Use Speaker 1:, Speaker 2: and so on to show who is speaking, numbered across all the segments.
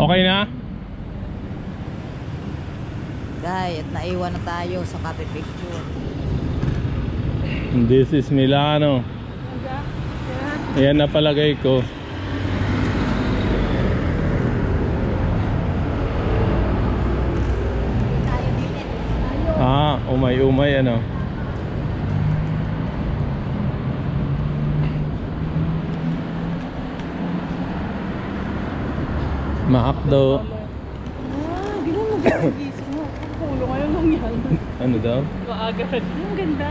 Speaker 1: Okay na?
Speaker 2: Guys, at naiwan na tayo sa cafe picture.
Speaker 1: This is Milano. Ayan na palagay ko. Ah, umay-umay ano. Maakdo.
Speaker 3: Gano'n mag-gising mo. Pulo ngayon lang yan.
Speaker 1: Ano daw?
Speaker 3: Maaga pa. Ang ganda.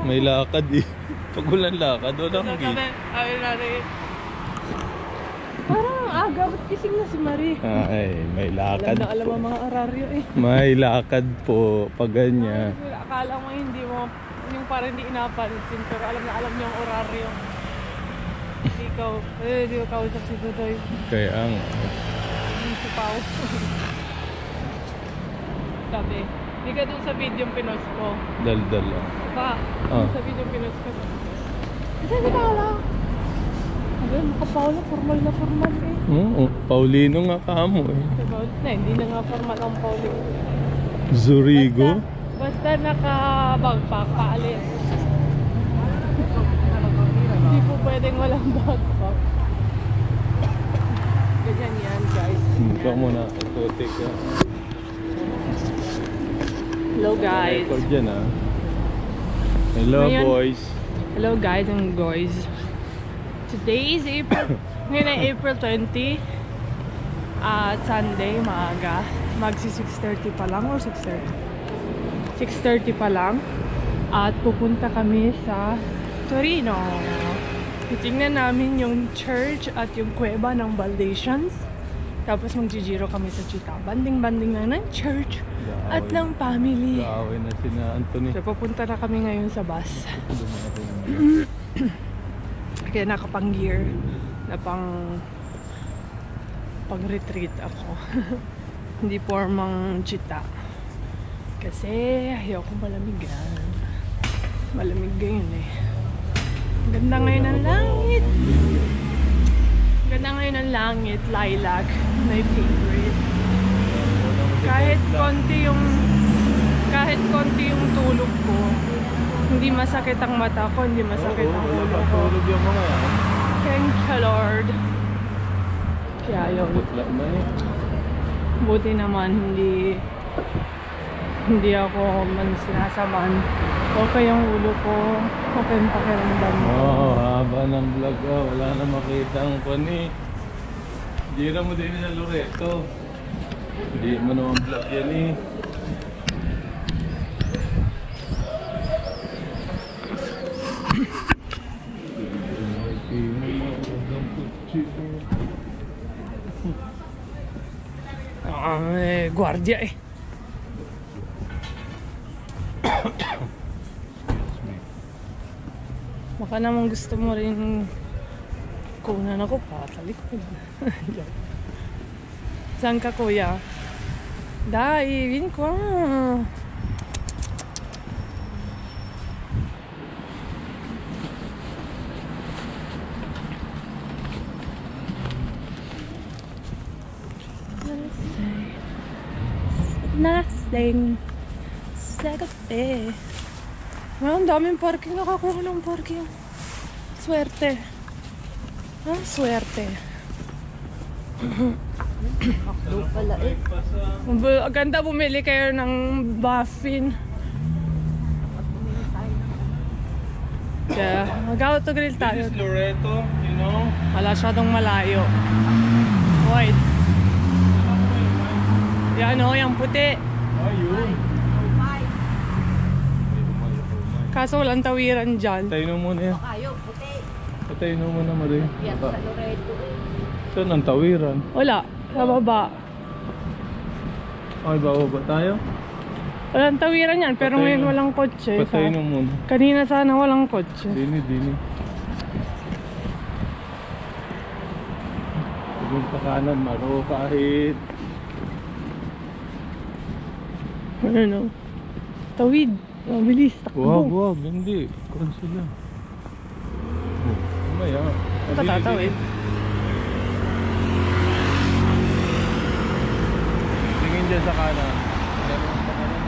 Speaker 1: May lakad eh. Pag walang lakad, walang gising.
Speaker 3: Parang aga, ba't gising na si Marie?
Speaker 1: Ay, may lakad
Speaker 3: alam
Speaker 1: po.
Speaker 3: ang mga oraryo eh.
Speaker 1: May lakad po, pag ganyan.
Speaker 3: Akala mo hindi mo, yung parang hindi inapansin, pero alam na alam niyo ang oraryo. Hindi ko kausap si Tutoy.
Speaker 1: Kaya nga.
Speaker 3: Si Pao. Sabi, hindi ka dun sa video yung pinost ko.
Speaker 1: Dal-dal lang.
Speaker 3: Pa, sa video yung pinost ko. Kasi si Paula. Sabi, maka-Paula, formal na formal eh.
Speaker 1: Oo, Paulino nga kamo eh.
Speaker 3: Hindi na nga formal ang Paulino.
Speaker 1: Zurigo?
Speaker 3: Basta naka-backpack, paalis. Hindi po pwedeng walang backpack. Ganyan yan guys.
Speaker 1: Ikaw muna, itote ka.
Speaker 3: Hello guys.
Speaker 1: Record dyan ah. Hello
Speaker 3: Ngayon,
Speaker 1: boys.
Speaker 3: hello guys and boys. Today is April. Ngayon ay April 20. At Sunday, maaga. Magsi 6:30 pa lang or 6:30? 6:30 pa lang. At pupunta kami sa Torino. Titingnan namin yung church at yung kuweba ng Valdations. Tapos mag-giro kami sa Città. Banding-banding lang ng church at ng family.
Speaker 1: Kaaway na sina Anthony.
Speaker 3: So papunta na kami ngayon sa bus. Kaya nakapang-gear na pang-retreat ako. Hindi formang Città. Kasi ayoko malamigan. Malamig ngayon eh. Ganda ngayon ng langit. Ganda ngayon ng langit. Lilac. My favorite. Kahit konti yung tulog ko, hindi masakit ang mata ko, hindi masakit ang ulo ko. Thank you Lord. Kaya yun. Buti naman hindi ako sinasaman. Okay yung ulo ko. Okay yung pakiramdam mo.
Speaker 1: Haba ng vlog ah. Wala na makita ang pani. Gira mo din na Loreto. Hindi mo naman vlog yan eh.
Speaker 3: Guardia eh. Baka naman gusto mo rin kunan ako pa sa likod. Saan ka kuya? Dai, vieni qua. Nothing sa kape. Ang daming parking. Nakakuha ng parking. Swerte. Swerte.
Speaker 2: Akdo pala eh.
Speaker 3: Ganda, bumili kayo ng muffin. Kaya mag-autogrill tayo.
Speaker 1: This is Loreto, you know?
Speaker 3: Wala siya malayo. White. Yan o, yung puti.
Speaker 1: Ayun.
Speaker 3: Kaso walang tawiran dyan.
Speaker 1: Patayin mo muna yan.
Speaker 2: Kayo, puti.
Speaker 1: Patayin mo muna Marie.
Speaker 2: Yan sa Loreto eh.
Speaker 1: Saan ang tawiran?
Speaker 3: Wala, sa baba.
Speaker 1: Okay, bababa tayo?
Speaker 3: Walang tawiran yan, pero
Speaker 1: Patayin
Speaker 3: ngayon
Speaker 1: mo.
Speaker 3: walang kotse.
Speaker 1: Patayin mo muna.
Speaker 3: Kanina sana walang kotse.
Speaker 1: Dini. Huwag pa kanan, maro kahit.
Speaker 3: Ano? Tawid. Mabilis. Takbo.
Speaker 1: Wag, hindi. Cancel lang. Mamaya.
Speaker 3: Patatawid.
Speaker 1: dyan sa kanan. Meron sa kanan.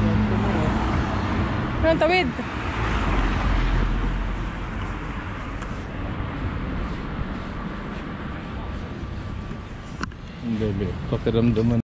Speaker 1: Swerte mo, oh.
Speaker 3: Anong tawid?
Speaker 1: Hindi, pakiramdaman.